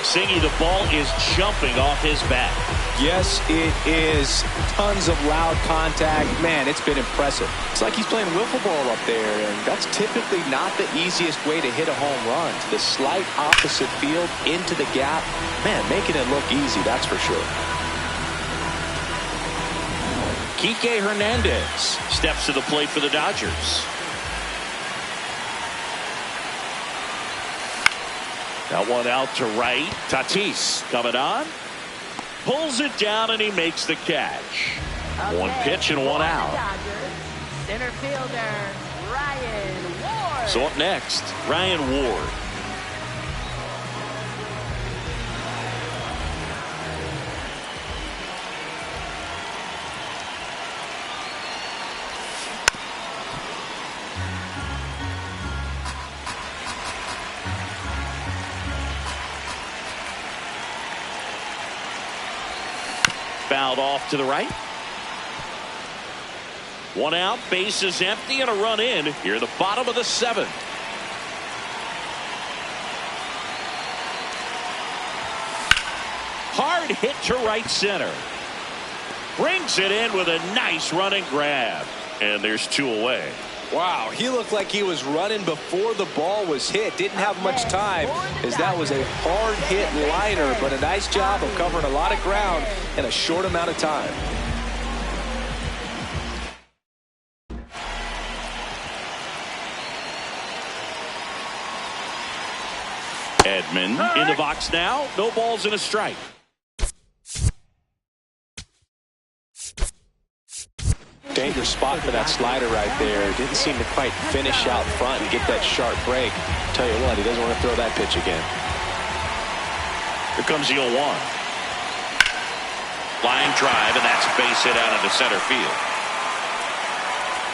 Speaker 1: Singy, the ball is jumping off his bat.
Speaker 2: Yes, it is. Tons of loud contact. Man, it's been impressive. It's like he's playing wiffle ball up there, and that's typically not the easiest way to hit a home run. The slight opposite field into the gap. Man, making it look easy, that's for sure.
Speaker 1: Kike Hernandez steps to the plate for the Dodgers. That one out to right. Tatis coming on. Pulls it down and he makes the catch. One pitch and one out.
Speaker 4: Center fielder Ryan Ward.
Speaker 1: So up next, Ryan Ward. Fouled off to the right. One out, base is empty, and a run in here at the bottom of the 7th. Hard hit to right center. Brings it in with a nice running grab. And there's 2 away.
Speaker 2: Wow, he looked like he was running before the ball was hit. Didn't have much time, as that was a hard hit liner, but a nice job of covering a lot of ground in a short amount of time.
Speaker 1: Edman in the box now. No balls and a strike.
Speaker 2: Dangerous spot for that slider right there. Didn't seem to quite finish out front and get that sharp break. Tell you what, he doesn't want to throw that pitch again.
Speaker 1: Here comes the 0-1. Line drive, and that's a base hit out into center field.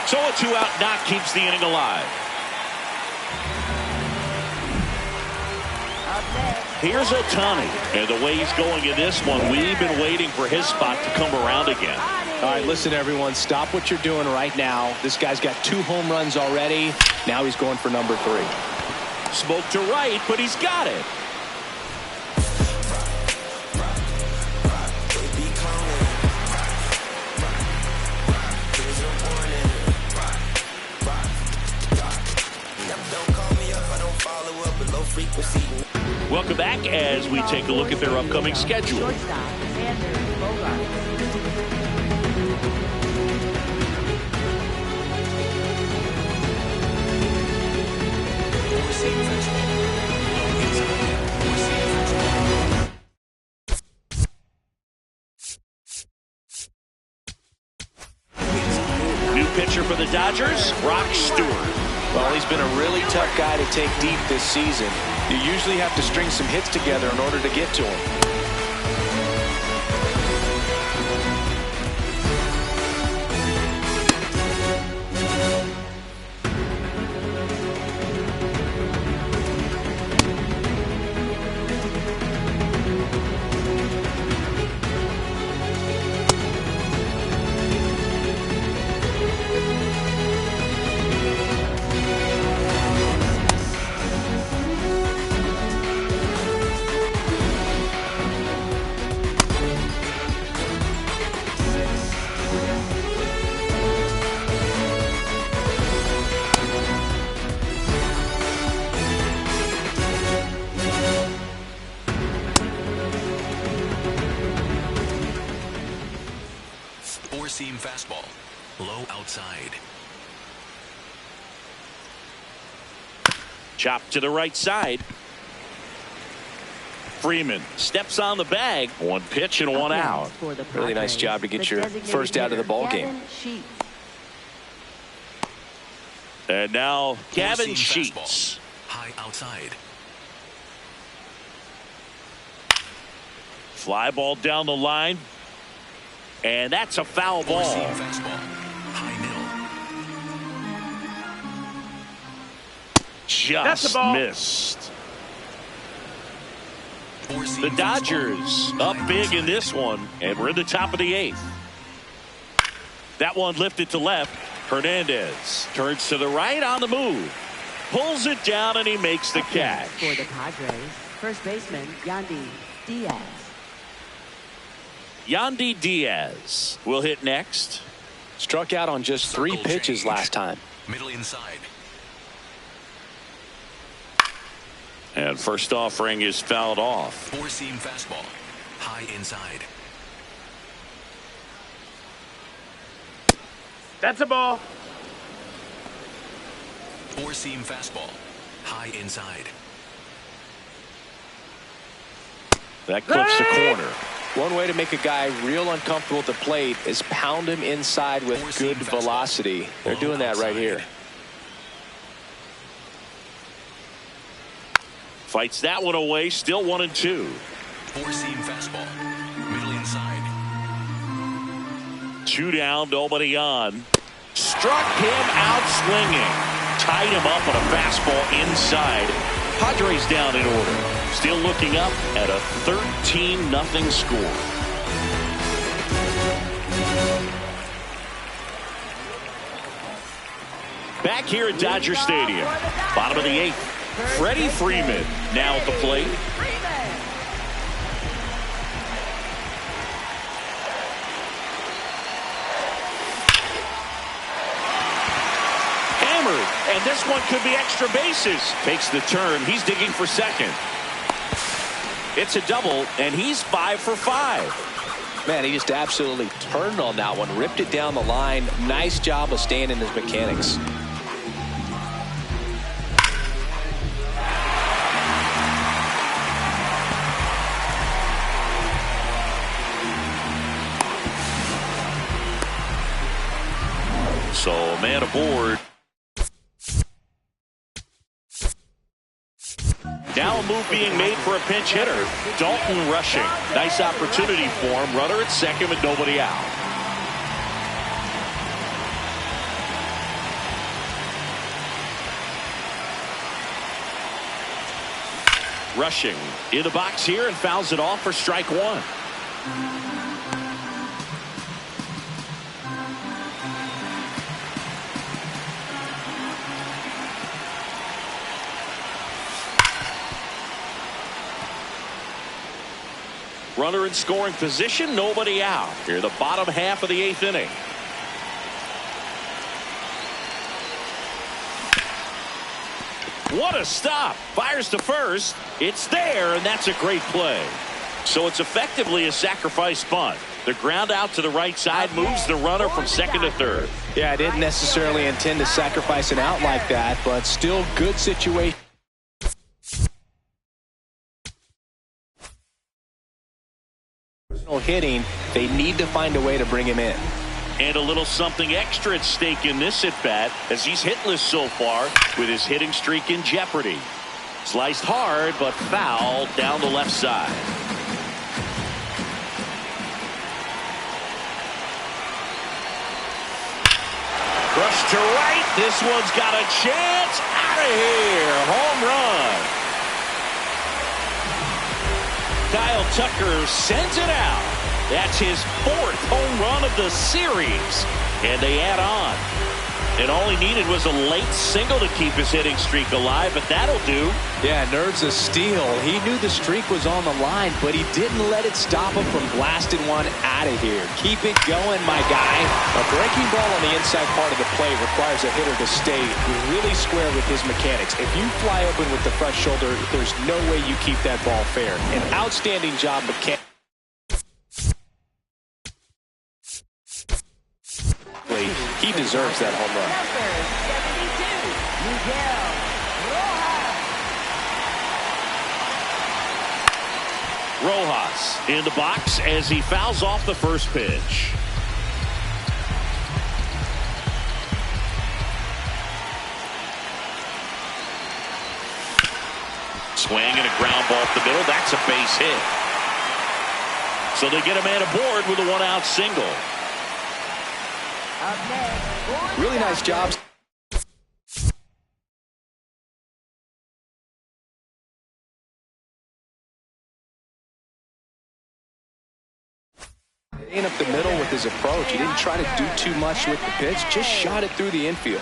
Speaker 1: So a 2-out knock keeps the inning alive. Here's Ohtani, and the way he's going in this one, we've been waiting for his spot to come around again.
Speaker 2: All right, listen, everyone, stop what you're doing right now. This guy's got 2 home runs already. Now he's going for number 3.
Speaker 1: Smoke to right, but he's got it. Welcome back as we take a look at their upcoming schedule.
Speaker 3: Four-seam fastball. Inside. Four-seam fastball.
Speaker 1: New pitcher for the Dodgers, Rock Stewart.
Speaker 2: Well, he's been a really tough guy to take deep this season. You usually have to string some hits together in order to get to him.
Speaker 3: Four-seam fastball. Low outside.
Speaker 1: Chop to the right side. Freeman steps on the bag. One pitch and one out.
Speaker 2: Really nice job to get your first out of the ball game.
Speaker 1: And now Gavin
Speaker 3: Four-seam
Speaker 1: Sheets.
Speaker 3: fastball. High outside.
Speaker 1: Fly ball down the line. And that's a foul ball.
Speaker 3: Four-seam fastball. High middle.
Speaker 1: Just missed.
Speaker 3: Four-seam
Speaker 1: The
Speaker 3: fastball.
Speaker 1: Dodgers up
Speaker 3: High
Speaker 1: big
Speaker 3: outside.
Speaker 1: in this one, and we're in the top of the 8th. That one lifted to left. Hernandez turns to the right on the move. Pulls it down, and he makes the catch.
Speaker 4: For the Padres, first baseman Yandy Diaz.
Speaker 1: Yandy Diaz will hit next.
Speaker 2: Struck out on just 3
Speaker 3: Circle
Speaker 2: pitches
Speaker 3: change.
Speaker 2: last time.
Speaker 3: Middle inside.
Speaker 1: And first offering is fouled off.
Speaker 3: Four-seam fastball. High inside.
Speaker 7: That's a ball.
Speaker 3: Four-seam fastball. High inside.
Speaker 1: That clips the corner.
Speaker 2: One way to make a guy real uncomfortable at the plate is pound him inside with
Speaker 3: Four-seam
Speaker 2: good
Speaker 3: fastball.
Speaker 2: velocity. They're
Speaker 3: Low
Speaker 2: doing that right
Speaker 3: outside.
Speaker 2: here.
Speaker 1: Fights that one away, still 1-2.
Speaker 3: Four-seam fastball. Middle inside.
Speaker 1: 2 down, nobody on. Struck him out swinging. Tied him up on a fastball inside. Padres down in order. Still looking up at a 13-0 score. Back here at Dodger Stadium. Bottom of the 8th. Freddie Freeman now at the plate. And this one could be extra bases. Takes the turn. He's digging for second. It's a double, and he's 5 for 5.
Speaker 2: Man, he just absolutely turned on that one. Ripped it down the line. Nice job of staying in his mechanics.
Speaker 1: So, man aboard. Now a move being made for a pinch hitter. Dalton rushing. Nice opportunity for him. Runner at second with nobody out. Rushing in the box here and fouls it off for strike 1. Runner in scoring position, nobody out. Here, the bottom half of the 8th inning. What a stop. Fires to first. It's there, and that's a great play. So it's effectively a sacrifice bunt. The ground out to the right side moves the runner from second to third.
Speaker 2: Yeah, I didn't necessarily intend to sacrifice an out like that, but still good situation. Hitting, they need to find a way to bring him in.
Speaker 1: And a little something extra at stake in this at-bat as he's hitless so far with his hitting streak in jeopardy. Sliced hard, but foul down the left side. Rush to right. This one's got a chance. Out of here. Home run. Kyle Tucker sends it out. That's his 4th home run of the series. And they add on. And all he needed was a late single to keep his hitting streak alive, but that'll do.
Speaker 2: Yeah, nerves of steel. He knew the streak was on the line, but he didn't let it stop him from blasting one out of here. Keep it going, my guy. A breaking ball on the inside part of the plate requires a hitter to stay really square with his mechanics. If you fly open with the front shoulder, there's no way you keep that ball fair. An outstanding job mechanically. He deserves that home run.
Speaker 1: Rojas in the box as he fouls off the first pitch. Swing and a ground ball up the middle. That's a base hit. So they get a man aboard with a one-out single.
Speaker 2: Really nice job. Up the middle with his approach. He didn't try to do too much with the pitch, just shot it through the infield.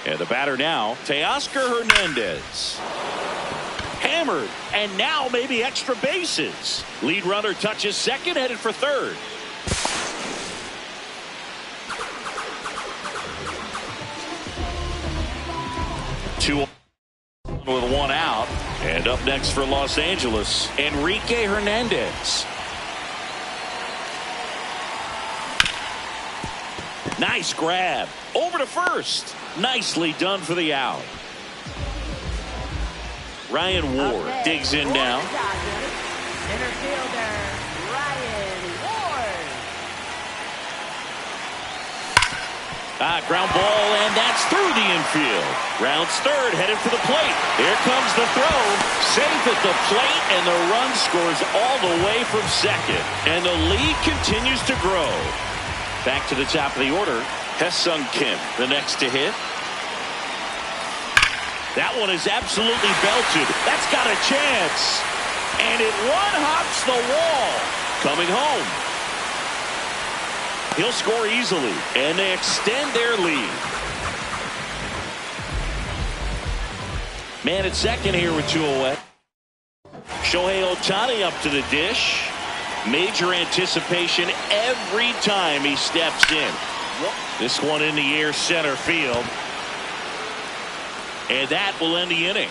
Speaker 1: And the batter now, Teoscar Hernandez. Hammered, and now maybe extra bases. Lead runner touches second, headed for third. Two with one out. And up next for Los Angeles, Enrique Hernandez. Nice grab. Over to first. Nicely done for the out. Ryan Ward digs in now.
Speaker 4: Center fielder, Ryan Ward.
Speaker 1: Ground ball, and that's through the infield. Rounds third, headed for the plate. Here comes the throw. Safe at the plate, and the run scores all the way from second. And the lead continues to grow. Back to the top of the order, Hesung Kim, the next to hit. That one is absolutely belted. That's got a chance. And it one-hops the wall. Coming home. He'll score easily, and they extend their lead. Man at second here with 2 away. Shohei Ohtani up to the dish. Major anticipation every time he steps in. This one in the air, center field. And that will end the inning.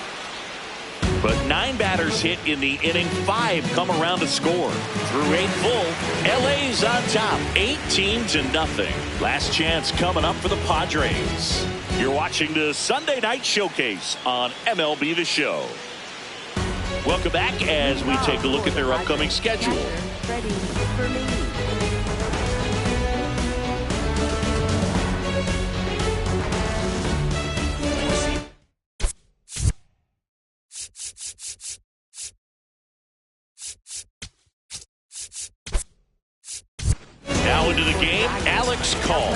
Speaker 1: But 9 batters hit in the inning, 5 come around to score. Through 8 full, LA's on top, 18-0. Last chance coming up for the Padres. You're watching the Sunday Night Showcase on MLB The Show. Welcome back as we take a look at their upcoming schedule.
Speaker 4: Ready for me.
Speaker 1: Now into the game, Alex Call.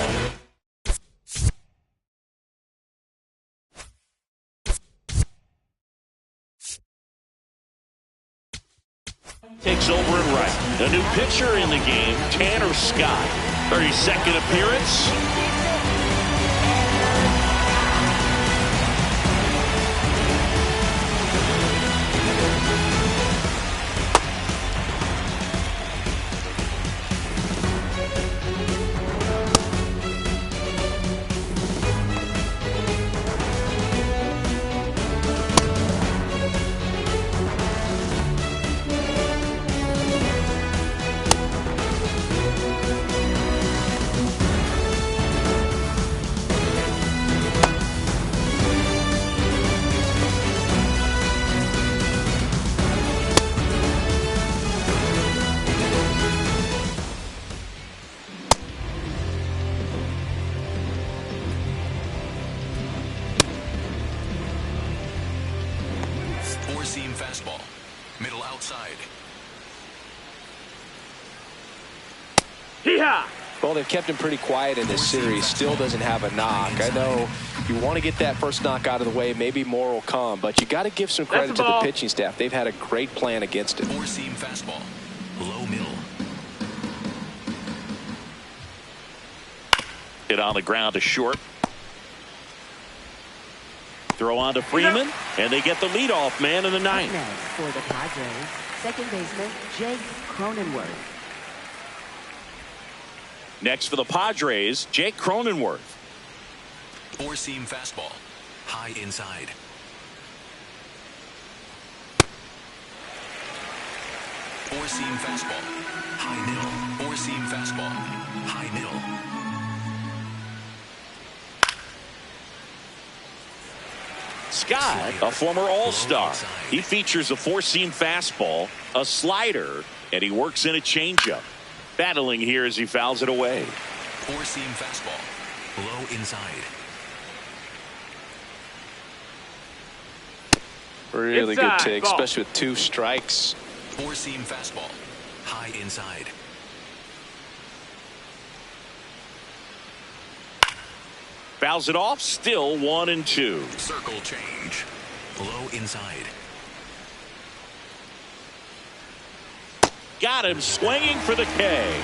Speaker 1: Takes over and right. A new pitcher in the game, Tanner Scott. 32nd appearance.
Speaker 3: Four-seam fastball. Middle outside.
Speaker 2: Well, they've kept him pretty quiet in this series. Still doesn't have a knock. I know you want to get that first knock out of the way. Maybe more will come, but you got to give some credit to the pitching staff. They've had a great plan against it.
Speaker 3: Four-seam fastball. Low middle.
Speaker 1: Hit on the ground to short. Throw on to Freeman, and they get the leadoff man in the ninth.
Speaker 4: Next for the Padres, second baseman Jake Cronenworth.
Speaker 1: Next for the Padres, Jake Cronenworth.
Speaker 3: Four-seam fastball. High inside. Four-seam fastball. High middle. Four-seam fastball. High middle.
Speaker 1: Scott, a former All-Star. He features a four-seam fastball, a slider, and he works in a changeup. Battling here as he fouls it away.
Speaker 3: Four-seam fastball. Low inside.
Speaker 2: Really good take, especially with 2 strikes.
Speaker 3: Four-seam fastball. High inside.
Speaker 1: Fouls it off, still 1-2.
Speaker 3: Circle change. Low inside.
Speaker 1: Got him swinging for the K.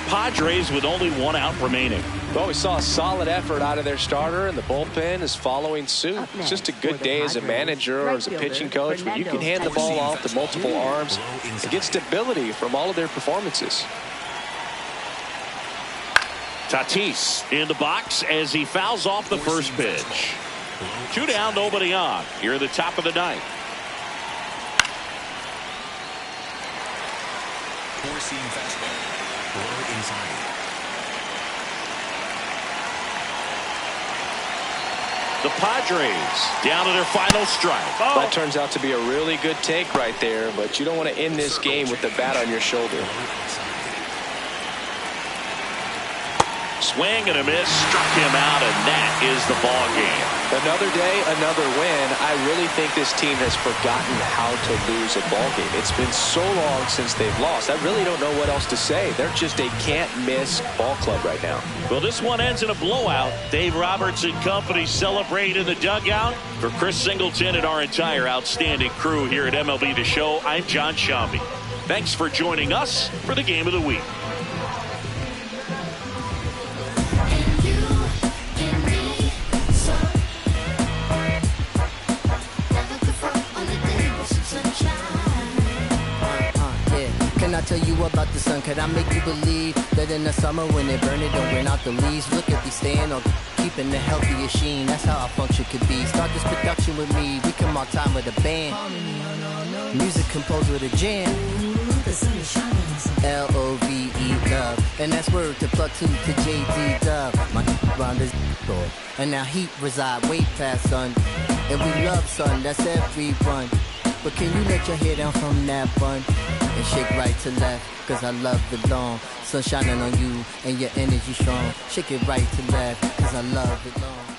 Speaker 1: Padres with only 1 out remaining.
Speaker 2: Well, we saw a solid effort out of their starter, and the bullpen is following suit. It's just a good day as a manager or as a pitching coach when you can hand the ball off to multiple arms and get stability from all of their performances.
Speaker 1: Tatis in the box as he fouls off the first pitch. 2 down, nobody on. Here at the top of the ninth.
Speaker 3: Four-seam fastball. Low inside.
Speaker 1: The Padres down to their final strike.
Speaker 2: That turns out to be a really good take right there, but you don't want to end this game with the bat on your shoulder.
Speaker 1: Swing and a miss, struck him out, and that is the ball game.
Speaker 2: Another day, another win. I really think this team has forgotten how to lose a ball game. It's been so long since they've lost. I really don't know what else to say. They're just a can't-miss ball club right now.
Speaker 1: Well, this one ends in a blowout. Dave Roberts and company celebrate in the dugout. For Chris Singleton and our entire outstanding crew here at MLB The Show, I'm John Shambi. Thanks for joining us for the Game of the Week.
Speaker 7: Can I tell you about the sun? Could I make you believe that in the summer when it burn it don't bring out the leaves? Look at these stand on keeping the healthiest sheen. That's how our function could be. Start this production with me. We come all time with a band. Music composed with a jam. L-O-V-E love. And that's word to plug to JD Dub. My round is door. And now heat reside way past sun. And we love sun. That's everyone. But can you let your hair down from that bun and shake right to left? Cause I love the long sun shining on you and your energy strong. Shake it right to left cause I love it long.